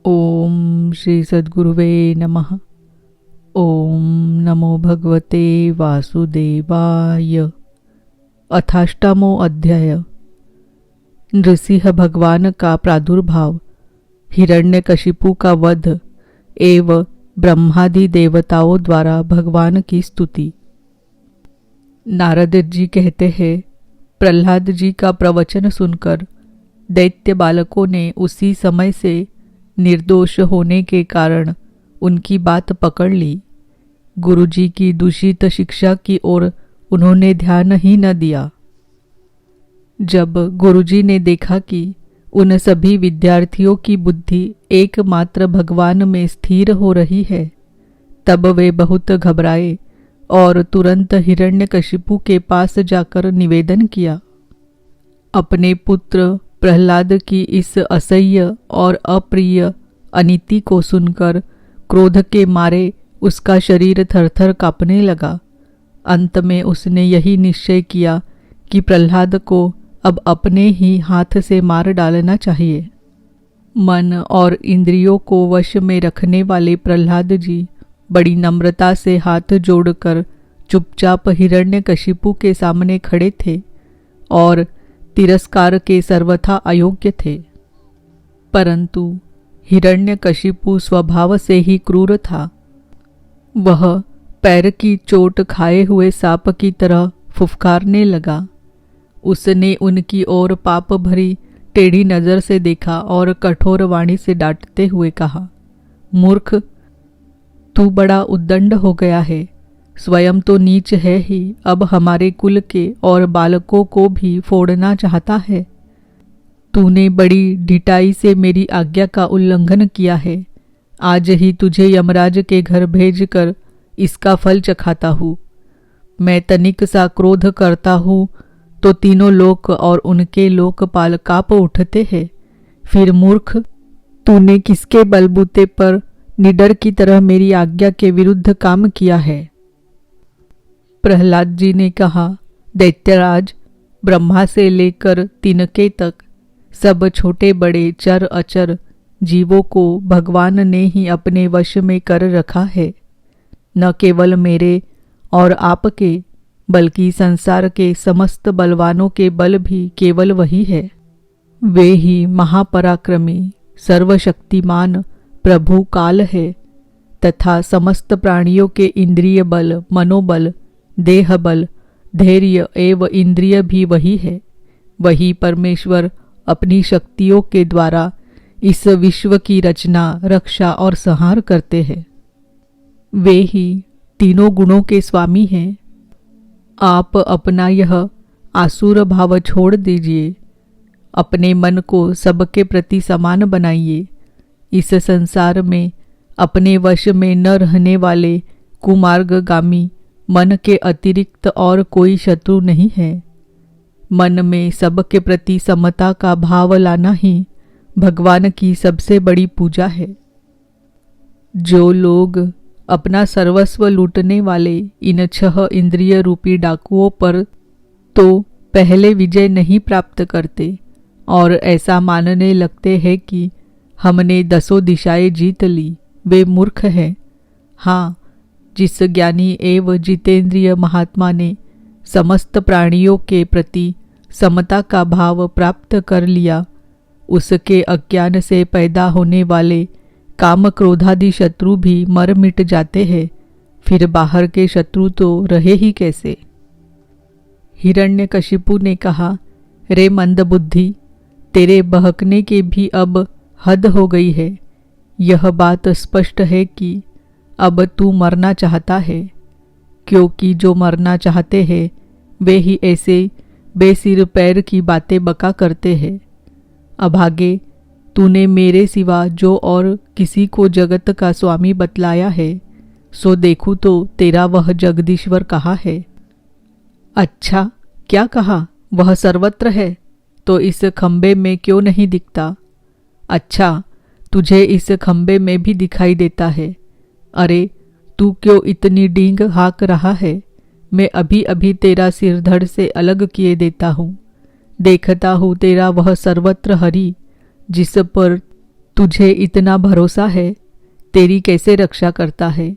ओम श्री सद्गुरुवे नमः। ओम नमो भगवते वासुदेवाय। अथाष्टमो अध्याय। नृसिंह भगवान का प्रादुर्भाव, हिरण्यकशिपु का वध एवं ब्रह्मादि देवताओं द्वारा भगवान की स्तुति। नारद जी कहते हैं, प्रहलाद जी का प्रवचन सुनकर दैत्य बालकों ने उसी समय से निर्दोष होने के कारण उनकी बात पकड़ ली। गुरुजी की दूषित शिक्षा की ओर उन्होंने ध्यान ही न दिया। जब गुरुजी ने देखा कि उन सभी विद्यार्थियों की बुद्धि एकमात्र भगवान में स्थिर हो रही है, तब वे बहुत घबराए और तुरंत हिरण्यकशिपु के पास जाकर निवेदन किया। अपने पुत्र प्रहलाद की इस असह्य और अप्रिय अनीति को सुनकर क्रोध के मारे उसका शरीर थरथर कांपने लगा। अंत में उसने यही निश्चय किया कि प्रहलाद को अब अपने ही हाथ से मार डालना चाहिए। मन और इंद्रियों को वश में रखने वाले प्रहलाद जी बड़ी नम्रता से हाथ जोड़कर चुपचाप हिरण्यकशिपु के सामने खड़े थे और तिरस्कार के सर्वथा अयोग्य थे। परंतु हिरण्यकशिपु स्वभाव से ही क्रूर था। वह पैर की चोट खाए हुए सांप की तरह फुफकारने लगा। उसने उनकी ओर पाप भरी टेढ़ी नजर से देखा और कठोर वाणी से डांटते हुए कहा, मूर्ख, तू बड़ा उद्दंड हो गया है। स्वयं तो नीच है ही, अब हमारे कुल के और बालकों को भी फोड़ना चाहता है। तूने बड़ी ढिठाई से मेरी आज्ञा का उल्लंघन किया है। आज ही तुझे यमराज के घर भेजकर इसका फल चखाता हूँ। मैं तनिक सा क्रोध करता हूँ तो तीनों लोक और उनके लोकपाल कांप उठते हैं। फिर मूर्ख, तूने किसके बलबूते पर निडर की तरह मेरी आज्ञा के विरुद्ध काम किया है? प्रहलाद जी ने कहा, दैत्यराज, ब्रह्मा से लेकर तिनके तक सब छोटे बड़े चर अचर जीवों को भगवान ने ही अपने वश में कर रखा है। न केवल मेरे और आपके, बल्कि संसार के समस्त बलवानों के बल भी केवल वही है। वे ही महापराक्रमी सर्वशक्तिमान प्रभु काल है तथा समस्त प्राणियों के इंद्रिय बल, मनोबल, देह बल, धैर्य एवं इंद्रिय भी वही है। वही परमेश्वर अपनी शक्तियों के द्वारा इस विश्व की रचना, रक्षा और संहार करते हैं। वे ही तीनों गुणों के स्वामी हैं। आप अपना यह आसुर भाव छोड़ दीजिए। अपने मन को सबके प्रति समान बनाइए। इस संसार में अपने वश में न रहने वाले कुमार्गगामी मन के अतिरिक्त और कोई शत्रु नहीं है। मन में सबके प्रति समता का भाव लाना ही भगवान की सबसे बड़ी पूजा है। जो लोग अपना सर्वस्व लूटने वाले इन 6 इंद्रिय रूपी डाकुओं पर तो पहले विजय नहीं प्राप्त करते और ऐसा मानने लगते हैं कि हमने 10 दिशाएं जीत ली, वे मूर्ख हैं। हाँ, जिस ज्ञानी एवं जितेंद्रिय महात्मा ने समस्त प्राणियों के प्रति समता का भाव प्राप्त कर लिया, उसके अज्ञान से पैदा होने वाले काम क्रोधादि शत्रु भी मर मिट जाते हैं। फिर बाहर के शत्रु तो रहे ही कैसे? हिरण्यकशिपु ने कहा, रे मंदबुद्धि, तेरे बहकने के भी अब हद हो गई है। यह बात स्पष्ट है कि अब तू मरना चाहता है, क्योंकि जो मरना चाहते हैं वे ही ऐसे बेसिर पैर की बातें बका करते हैं। अभागे, तूने मेरे सिवा जो और किसी को जगत का स्वामी बतलाया है, सो देखूं तो तेरा वह जगदीश्वर कहाँ है? अच्छा, क्या कहा? वह सर्वत्र है तो इस खंबे में क्यों नहीं दिखता? अच्छा, तुझे इस खंबे में भी दिखाई देता है। अरे, तू क्यों इतनी डींग हाँक रहा है? मैं अभी अभी तेरा सिर धड़ से अलग किए देता हूँ। देखता हूँ तेरा वह सर्वत्र हरि जिस पर तुझे इतना भरोसा है, तेरी कैसे रक्षा करता है।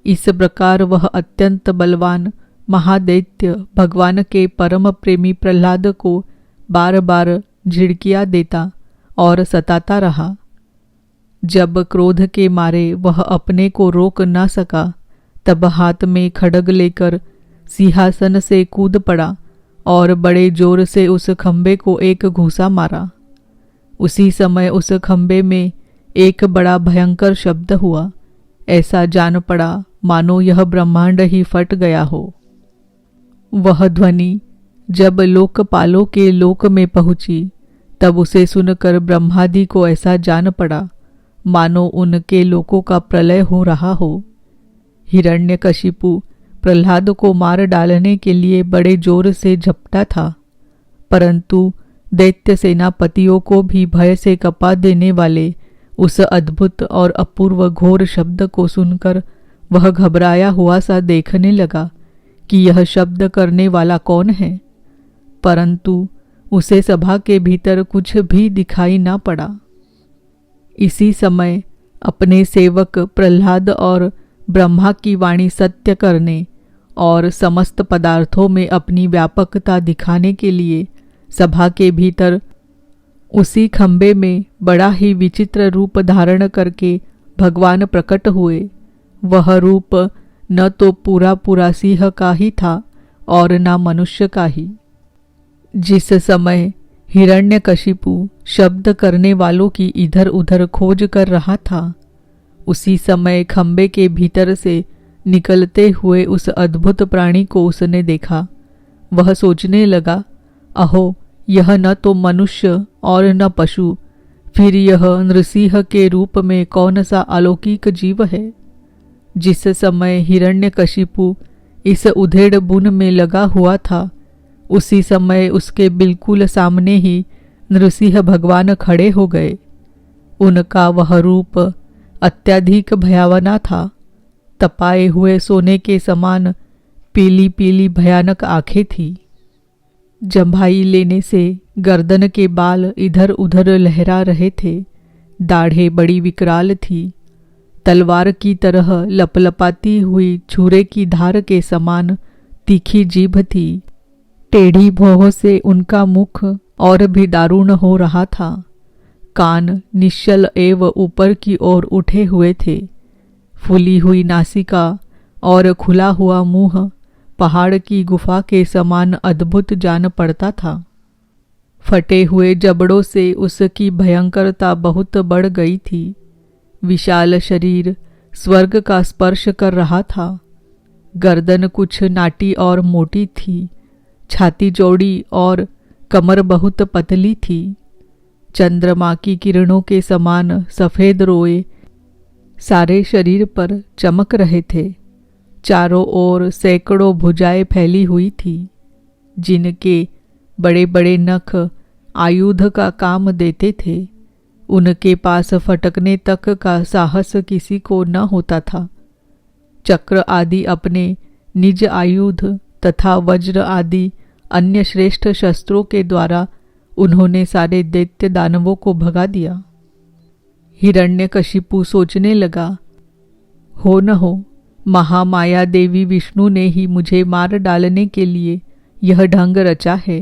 इस प्रकार वह अत्यंत बलवान महादैत्य भगवान के परम प्रेमी प्रहलाद को बार बार झिड़कियाँ देता और सताता रहा। जब क्रोध के मारे वह अपने को रोक न सका, तब हाथ में खड्ग लेकर सिंहासन से कूद पड़ा और बड़े जोर से उस खंबे को एक घूंसा मारा। उसी समय उस खंबे में एक बड़ा भयंकर शब्द हुआ। ऐसा जान पड़ा मानो यह ब्रह्मांड ही फट गया हो। वह ध्वनि जब लोकपालों के लोक में पहुंची, तब उसे सुनकर ब्रह्मादि को ऐसा जान पड़ा मानो उनके लोकों का प्रलय हो रहा हो। हिरण्यकशिपु प्रहलाद को मार डालने के लिए बड़े जोर से झपटा था, परंतु दैत्य सेनापतियों को भी भय से कपा देने वाले उस अद्भुत और अपूर्व घोर शब्द को सुनकर वह घबराया हुआ सा देखने लगा कि यह शब्द करने वाला कौन है, परंतु उसे सभा के भीतर कुछ भी दिखाई न पड़ा। इसी समय अपने सेवक प्रहलाद और ब्रह्मा की वाणी सत्य करने और समस्त पदार्थों में अपनी व्यापकता दिखाने के लिए सभा के भीतर उसी खंबे में बड़ा ही विचित्र रूप धारण करके भगवान प्रकट हुए। वह रूप न तो पूरा पूरा सिंह का ही था और न मनुष्य का ही। जिस समय हिरण्यकशिपु शब्द करने वालों की इधर उधर खोज कर रहा था, उसी समय खंबे के भीतर से निकलते हुए उस अद्भुत प्राणी को उसने देखा। वह सोचने लगा, अहो, यह न तो मनुष्य और न पशु, फिर यह नृसिंह के रूप में कौन सा अलौकिक जीव है। जिस समय हिरण्यकशिपु इस उधेड़ बुन में लगा हुआ था, उसी समय उसके बिल्कुल सामने ही नृसिंह भगवान खड़े हो गए। उनका वह रूप अत्यधिक भयावना था। तपाए हुए सोने के समान पीली पीली भयानक आंखें थी। जम्भाई लेने से गर्दन के बाल इधर उधर लहरा रहे थे। दाढ़ें बड़ी विकराल थी। तलवार की तरह लपलपाती हुई छुरे की धार के समान तीखी जीभ थी। टेढ़ी भौहों से उनका मुख और भी दारुण हो रहा था। कान निश्चल एवं ऊपर की ओर उठे हुए थे। फूली हुई नासिका और खुला हुआ मुंह पहाड़ की गुफा के समान अद्भुत जान पड़ता था। फटे हुए जबड़ों से उसकी भयंकरता बहुत बढ़ गई थी। विशाल शरीर स्वर्ग का स्पर्श कर रहा था। गर्दन कुछ नाटी और मोटी थी। छाती चौड़ी और कमर बहुत पतली थी। चंद्रमा की किरणों के समान सफेद रोए सारे शरीर पर चमक रहे थे। चारों ओर सैकड़ों भुजाएं फैली हुई थी, जिनके बड़े बड़े नख आयुध का काम देते थे। उनके पास फटकने तक का साहस किसी को न होता था। चक्र आदि अपने निज आयुध तथा वज्र आदि अन्य श्रेष्ठ शस्त्रों के द्वारा उन्होंने सारे दैत्य दानवों को भगा दिया। हिरण्यकशिपु सोचने लगा, हो न हो महामाया देवी विष्णु ने ही मुझे मार डालने के लिए यह ढंग रचा है,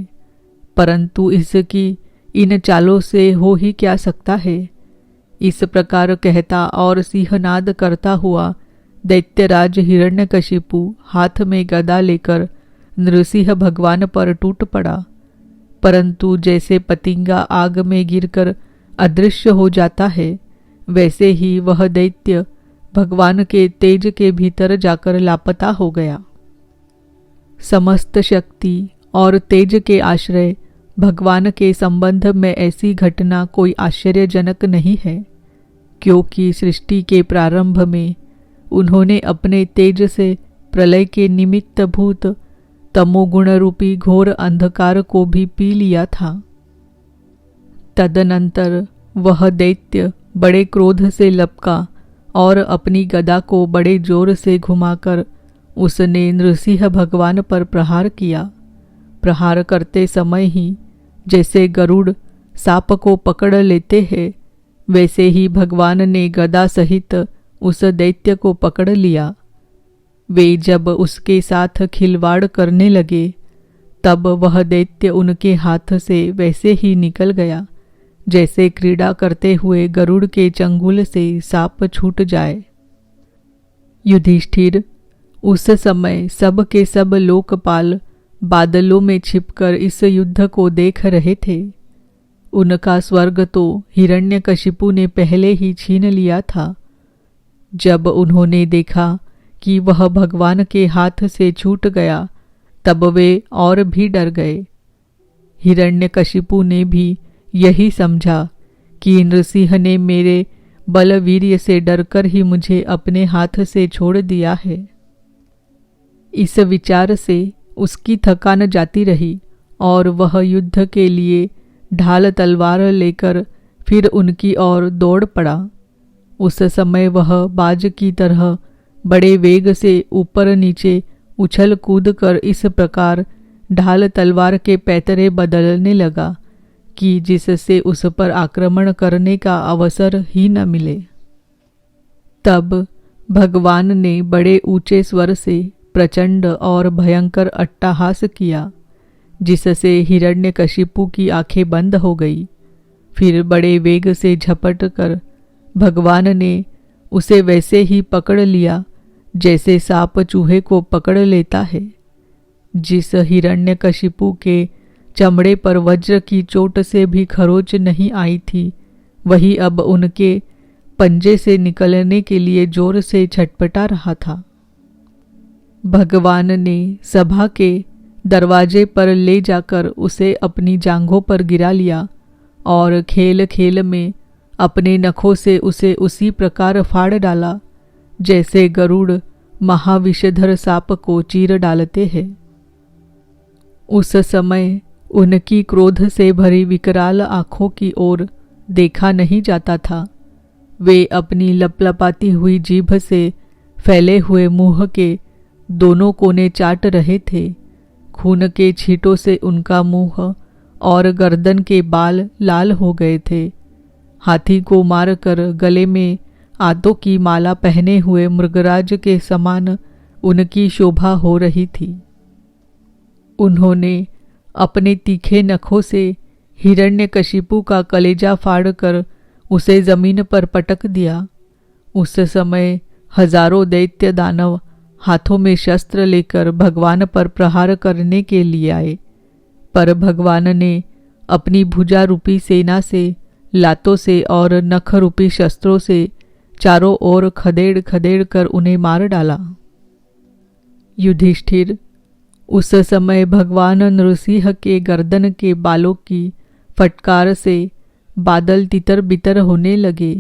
परंतु इसकी इन चालों से हो ही क्या सकता है। इस प्रकार कहता और सिंहनाद करता हुआ दैत्यराज हिरण्यकशिपु हाथ में गदा लेकर नृसिंह भगवान पर टूट पड़ा, परंतु जैसे पतिंगा आग में गिरकर अदृश्य हो जाता है, वैसे ही वह दैत्य भगवान के तेज के भीतर जाकर लापता हो गया। समस्त शक्ति और तेज के आश्रय भगवान के संबंध में ऐसी घटना कोई आश्चर्यजनक नहीं है, क्योंकि सृष्टि के प्रारंभ में उन्होंने अपने तेज से प्रलय के निमित्त भूत तमोगुण रूपी घोर अंधकार को भी पी लिया था। तदनंतर वह दैत्य बड़े क्रोध से लपका और अपनी गदा को बड़े जोर से घुमाकर उसने नृसिंह भगवान पर प्रहार किया। प्रहार करते समय ही जैसे गरुड़ सांप को पकड़ लेते हैं, वैसे ही भगवान ने गदा सहित उस दैत्य को पकड़ लिया। वे जब उसके साथ खिलवाड़ करने लगे तब वह दैत्य उनके हाथ से वैसे ही निकल गया जैसे क्रीड़ा करते हुए गरुड़ के चंगुल से सांप छूट जाए। युधिष्ठिर, उस समय सब के सब लोकपाल बादलों में छिपकर इस युद्ध को देख रहे थे। उनका स्वर्ग तो हिरण्यकशिपु ने पहले ही छीन लिया था। जब उन्होंने देखा कि वह भगवान के हाथ से छूट गया तब वे और भी डर गए। हिरण्यकशिपु ने भी यही समझा कि नृसिंह ने मेरे बलवीर्य से डरकर ही मुझे अपने हाथ से छोड़ दिया है। इस विचार से उसकी थकान जाती रही और वह युद्ध के लिए ढाल तलवार लेकर फिर उनकी ओर दौड़ पड़ा। उस समय वह बाज की तरह बड़े वेग से ऊपर नीचे उछल कूद कर इस प्रकार ढाल तलवार के पैतरे बदलने लगा कि जिससे उस पर आक्रमण करने का अवसर ही न मिले। तब भगवान ने बड़े ऊंचे स्वर से प्रचंड और भयंकर अट्टहास किया जिससे हिरण्यकशिपु की आंखें बंद हो गई। फिर बड़े वेग से झपट कर भगवान ने उसे वैसे ही पकड़ लिया जैसे सांप चूहे को पकड़ लेता है। जिस हिरण्यकशिपु के चमड़े पर वज्र की चोट से भी खरोच नहीं आई थी वही अब उनके पंजे से निकलने के लिए जोर से छटपटा रहा था। भगवान ने सभा के दरवाजे पर ले जाकर उसे अपनी जांघों पर गिरा लिया और खेल खेल में अपने नखों से उसे उसी प्रकार फाड़ डाला जैसे गरुड़ महाविषधर सांप को चीर डालते हैं। उस समय उनकी क्रोध से भरी विकराल आंखों की ओर देखा नहीं जाता था। वे अपनी लपलपाती हुई जीभ से फैले हुए मुंह के दोनों कोने चाट रहे थे। खून के छींटों से उनका मुंह और गर्दन के बाल लाल हो गए थे। हाथी को मारकर गले में आतों की माला पहने हुए मृगराज के समान उनकी शोभा हो रही थी। उन्होंने अपने तीखे नखों से हिरण्यकशिपु का कलेजा फाड़कर उसे जमीन पर पटक दिया। उस समय हजारों दैत्य दानव हाथों में शस्त्र लेकर भगवान पर प्रहार करने के लिए आए, पर भगवान ने अपनी भुजा रूपी सेना से, लातों से और नख रूपी शस्त्रों से चारों ओर खदेड़ खदेड़ कर उन्हें मार डाला। युधिष्ठिर, उस समय भगवान नृसिंह के गर्दन के बालों की फटकार से बादल तितर बितर होने लगे।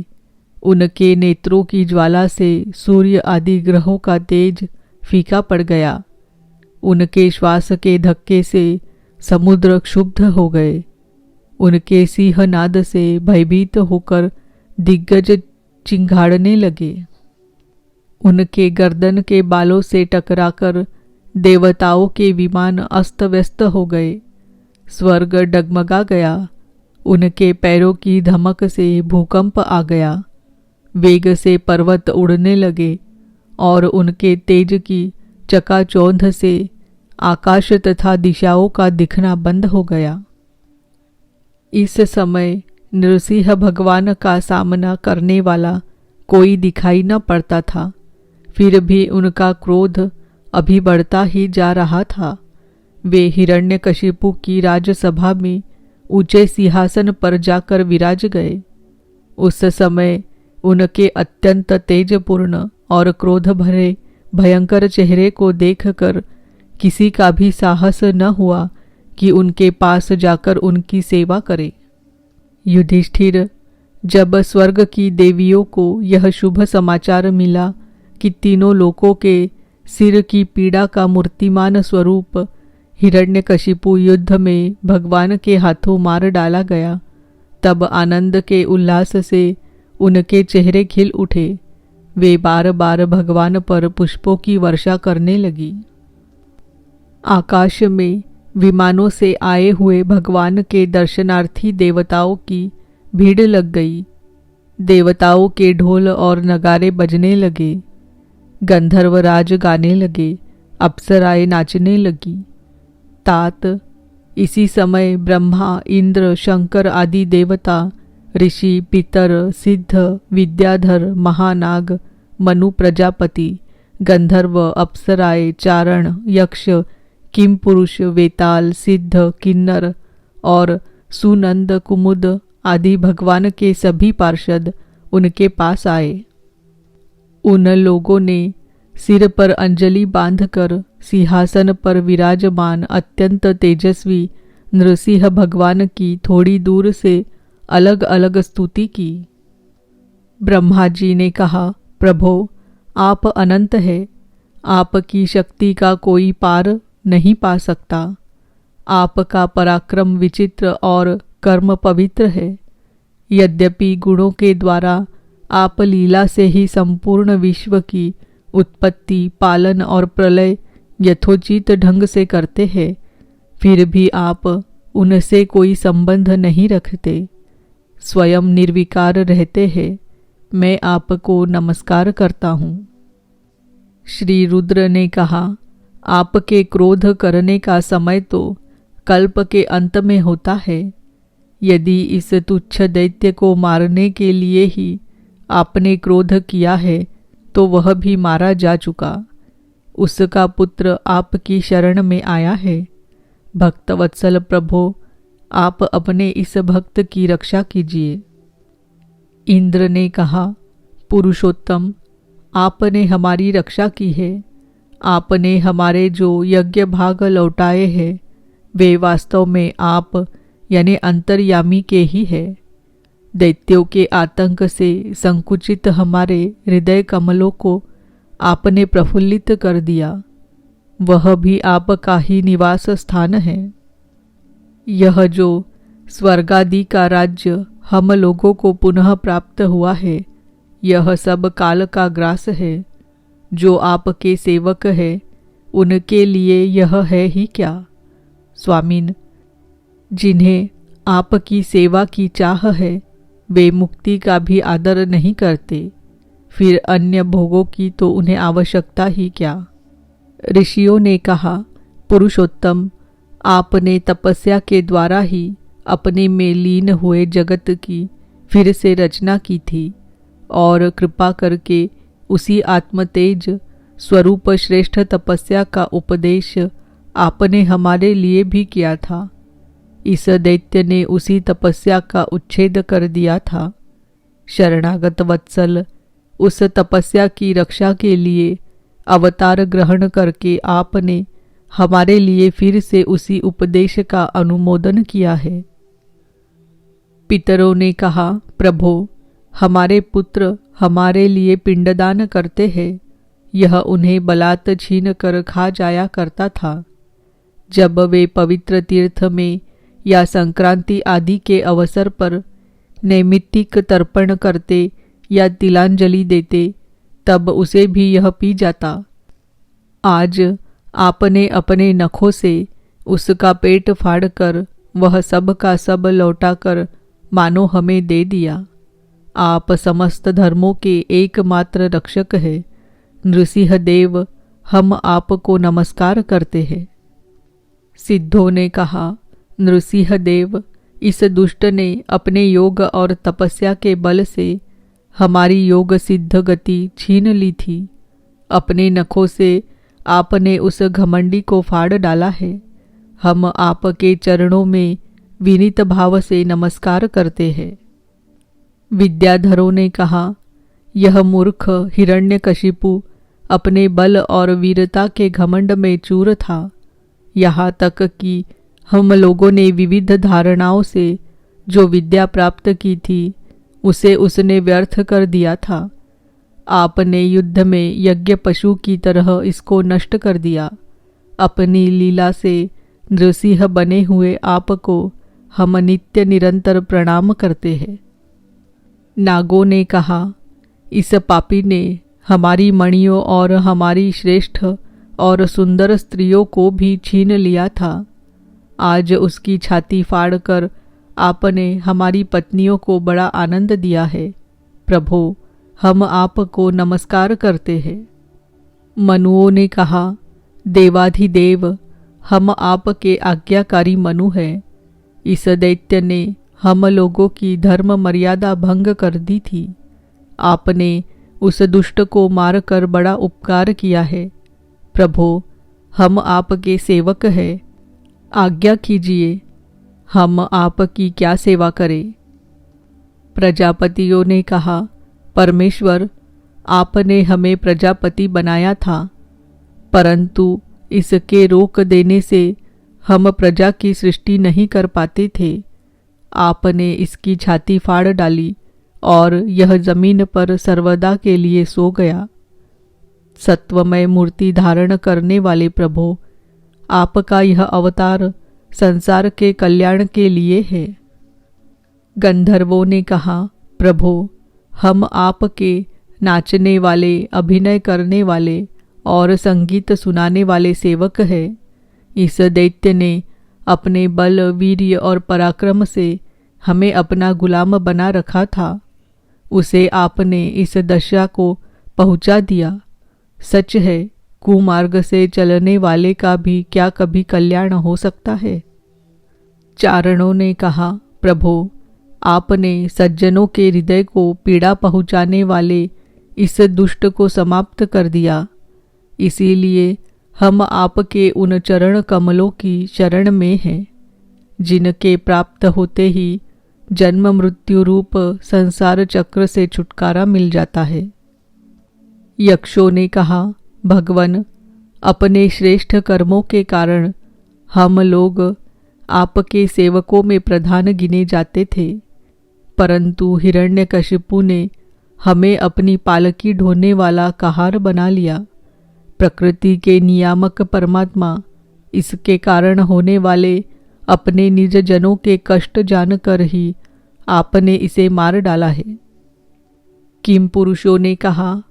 उनके नेत्रों की ज्वाला से सूर्य आदि ग्रहों का तेज फीका पड़ गया। उनके श्वास के धक्के से समुद्र क्षुब्ध हो गए। उनके सिंहनाद से भयभीत होकर दिग्गज चिंघाड़ने लगे। उनके गर्दन के बालों से टकराकर देवताओं के विमान अस्त व्यस्त हो गए। स्वर्ग डगमगा गया। उनके पैरों की धमक से भूकंप आ गया। वेग से पर्वत उड़ने लगे और उनके तेज की चकाचौंध से आकाश तथा दिशाओं का दिखना बंद हो गया। इस समय नृसिंह भगवान का सामना करने वाला कोई दिखाई न पड़ता था। फिर भी उनका क्रोध अभी बढ़ता ही जा रहा था। वे हिरण्यकशिपु की राजसभा में ऊंचे सिंहासन पर जाकर विराज गए। उस समय उनके अत्यंत तेजपूर्ण और क्रोध भरे भयंकर चेहरे को देखकर किसी का भी साहस न हुआ कि उनके पास जाकर उनकी सेवा करे। युधिष्ठिर, जब स्वर्ग की देवियों को यह शुभ समाचार मिला कि तीनों लोकों के सिर की पीड़ा का मूर्तिमान स्वरूप हिरण्यकशिपु युद्ध में भगवान के हाथों मार डाला गया, तब आनंद के उल्लास से उनके चेहरे खिल उठे। वे बार बार भगवान पर पुष्पों की वर्षा करने लगी। आकाश में विमानों से आए हुए भगवान के दर्शनार्थी देवताओं की भीड़ लग गई। देवताओं के ढोल और नगारे बजने लगे, गंधर्वराज गाने लगे, अप्सराएं नाचने लगी। तात इसी समय ब्रह्मा, इंद्र, शंकर आदि देवता, ऋषि, पितर, सिद्ध, विद्याधर, महानाग, मनु प्रजापति, गंधर्व, अप्सराएं, चारण, यक्ष, किमपुरुष, वेताल, सिद्ध, किन्नर और सुनंद, कुमुद आदि भगवान के सभी पार्षद उनके पास आए। उन लोगों ने सिर पर अंजलि बांधकर सिंहासन पर विराजमान अत्यंत तेजस्वी नृसिंह भगवान की थोड़ी दूर से अलग अलग स्तुति की। ब्रह्मा जी ने कहा, प्रभो, आप अनंत है, आपकी शक्ति का कोई पार नहीं पा सकता। आपका पराक्रम विचित्र और कर्म पवित्र है। यद्यपि गुणों के द्वारा आप लीला से ही संपूर्ण विश्व की उत्पत्ति, पालन और प्रलय यथोचित ढंग से करते हैं, फिर भी आप उनसे कोई संबंध नहीं रखते, स्वयं निर्विकार रहते हैं। मैं आपको नमस्कार करता हूँ। श्री रुद्र ने कहा, आपके क्रोध करने का समय तो कल्प के अंत में होता है। यदि इस तुच्छ दैत्य को मारने के लिए ही आपने क्रोध किया है तो वह भी मारा जा चुका। उसका पुत्र आपकी शरण में आया है। भक्तवत्सल प्रभो, आप अपने इस भक्त की रक्षा कीजिए। इंद्र ने कहा, पुरुषोत्तम, आपने हमारी रक्षा की है। आपने हमारे जो यज्ञ भाग लौटाए हैं वे वास्तव में आप यानी अंतर्यामी के ही है। दैत्यों के आतंक से संकुचित हमारे हृदय कमलों को आपने प्रफुल्लित कर दिया। वह भी आपका ही निवास स्थान है। यह जो स्वर्गादि का राज्य हम लोगों को पुनः प्राप्त हुआ है, यह सब काल का ग्रास है। जो आपके सेवक है उनके लिए यह है ही क्या। स्वामिन, जिन्हें आपकी सेवा की चाह है वे मुक्ति का भी आदर नहीं करते, फिर अन्य भोगों की तो उन्हें आवश्यकता ही क्या। ऋषियों ने कहा, पुरुषोत्तम, आपने तपस्या के द्वारा ही अपने में लीन हुए जगत की फिर से रचना की थी और कृपा करके उसी आत्मतेज स्वरूप श्रेष्ठ तपस्या का उपदेश आपने हमारे लिए भी किया था। इस दैत्य ने उसी तपस्या का उच्छेद कर दिया था। शरणागत वत्सल, उस तपस्या की रक्षा के लिए अवतार ग्रहण करके आपने हमारे लिए फिर से उसी उपदेश का अनुमोदन किया है। पितरों ने कहा, प्रभो, हमारे पुत्र हमारे लिए पिंडदान करते हैं। यह उन्हें बलात् छीन कर खा जाया करता था। जब वे पवित्र तीर्थ में या संक्रांति आदि के अवसर पर नैमित्तिक तर्पण करते या तिलांजलि देते तब उसे भी यह पी जाता। आज आपने अपने नखों से उसका पेट फाड़कर वह सब का सब लौटाकर मानो हमें दे दिया। आप समस्त धर्मों के एकमात्र रक्षक हैं। नृसिंह देव, हम आपको नमस्कार करते हैं। सिद्धों ने कहा, नृसिंह देव, इस दुष्ट ने अपने योग और तपस्या के बल से हमारी योग सिद्ध गति छीन ली थी। अपने नखों से आपने उस घमंडी को फाड़ डाला है। हम आपके चरणों में विनीत भाव से नमस्कार करते हैं। विद्याधरों ने कहा, यह मूर्ख हिरण्यकशिपु अपने बल और वीरता के घमंड में चूर था। यहाँ तक कि हम लोगों ने विविध धारणाओं से जो विद्या प्राप्त की थी उसे उसने व्यर्थ कर दिया था। आपने युद्ध में यज्ञ पशु की तरह इसको नष्ट कर दिया। अपनी लीला से नृसिंह बने हुए आपको हम नित्य निरंतर प्रणाम करते हैं। नागों ने कहा, इस पापी ने हमारी मणियों और हमारी श्रेष्ठ और सुंदर स्त्रियों को भी छीन लिया था। आज उसकी छाती फाड़कर आपने हमारी पत्नियों को बड़ा आनंद दिया है। प्रभो, हम आपको नमस्कार करते हैं। मनुओं ने कहा, देवाधिदेव, हम आपके आज्ञाकारी मनु हैं। इस दैत्य ने हम लोगों की धर्म मर्यादा भंग कर दी थी। आपने उस दुष्ट को मारकर बड़ा उपकार किया है। प्रभो, हम आपके सेवक हैं, आज्ञा कीजिए, हम आपकी क्या सेवा करें। प्रजापतियों ने कहा, परमेश्वर, आपने हमें प्रजापति बनाया था, परंतु इसके रोक देने से हम प्रजा की सृष्टि नहीं कर पाते थे। आपने इसकी छाती फाड़ डाली और यह जमीन पर सर्वदा के लिए सो गया। सत्वमय मूर्ति धारण करने वाले प्रभो, आपका यह अवतार संसार के कल्याण के लिए है। गंधर्वों ने कहा, प्रभो, हम आपके नाचने वाले, अभिनय करने वाले और संगीत सुनाने वाले सेवक हैं। इस दैत्य ने अपने बल, वीर्य और पराक्रम से हमें अपना गुलाम बना रखा था। उसे आपने इस दशा को पहुंचा दिया। सच है, कुमार्ग से चलने वाले का भी क्या कभी कल्याण हो सकता है। चारणों ने कहा, प्रभो, आपने सज्जनों के हृदय को पीड़ा पहुंचाने वाले इस दुष्ट को समाप्त कर दिया। इसीलिए हम आपके उन चरण कमलों की शरण में हैं, जिनके प्राप्त होते ही जन्म मृत्यु रूप संसार चक्र से छुटकारा मिल जाता है। यक्षों ने कहा, भगवन, अपने श्रेष्ठ कर्मों के कारण हम लोग आपके सेवकों में प्रधान गिने जाते थे, परंतु हिरण्यकशिपु ने हमें अपनी पालकी ढोने वाला कहार बना लिया। प्रकृति के नियामक परमात्मा इसके कारण होने वाले अपने निज जनों के कष्ट जानकर ही आपने इसे मार डाला है। किम पुरुषों ने कहा,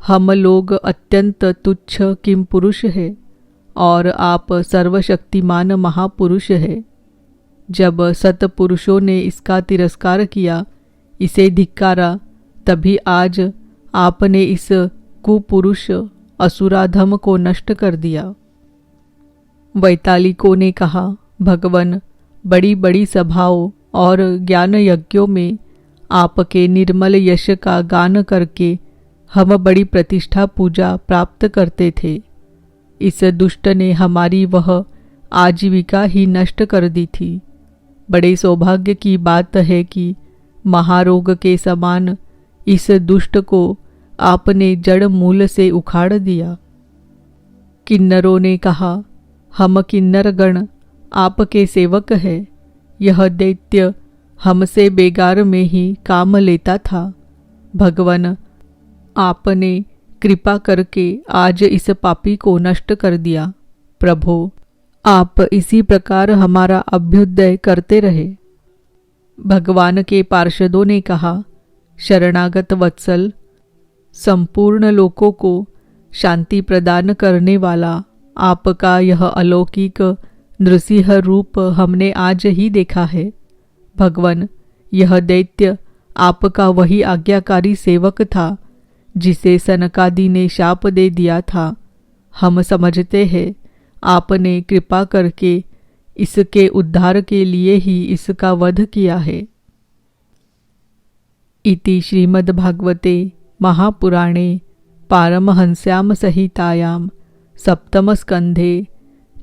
हम लोग अत्यंत तुच्छ किम पुरुष है और आप सर्वशक्तिमान महापुरुष है। जब सतपुरुषों ने इसका तिरस्कार किया, इसे धिक्कारा, तभी आज आपने इस कुपुरुष असुराधम को नष्ट कर दिया। वैतालिकों ने कहा, भगवन, बड़ी बड़ी सभाओं और ज्ञान यज्ञों में आपके निर्मल यश का गान करके हम बड़ी प्रतिष्ठा पूजा प्राप्त करते थे। इस दुष्ट ने हमारी वह आजीविका ही नष्ट कर दी थी। बड़े सौभाग्य की बात है कि महारोग के समान इस दुष्ट को आपने जड़ मूल से उखाड़ दिया। किन्नरों ने कहा, हम किन्नर गण आपके सेवक हैं। यह दैत्य हमसे बेगार में ही काम लेता था। भगवन, आपने कृपा करके आज इस पापी को नष्ट कर दिया। प्रभो, आप इसी प्रकार हमारा अभ्युदय करते रहे। भगवान के पार्षदों ने कहा, शरणागत वत्सल, संपूर्ण लोकों को शांति प्रदान करने वाला आपका यह अलौकिक नृसिंह रूप हमने आज ही देखा है। भगवन, यह दैत्य आपका वही आज्ञाकारी सेवक था जिसे सनकादि ने शाप दे दिया था। हम समझते हैं आपने कृपा करके इसके उद्धार के लिए ही इसका वध किया है। इति श्रीमद्भागवते महापुराणे पारमहंस्याम संहितायां सप्तमस्कन्धे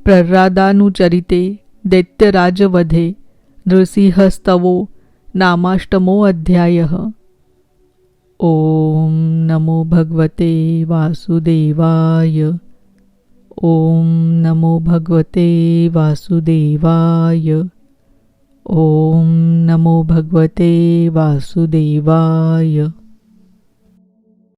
प्रह्लादानुचरिते दैत्यराजवधे नृसिंहस्तवो नामाष्टमोऽध्यायः। ओम नमो भगवते वासुदेवाय। ओम नमो भगवते वासुदेवाय। ओम नमो भगवते वासुदेवाय।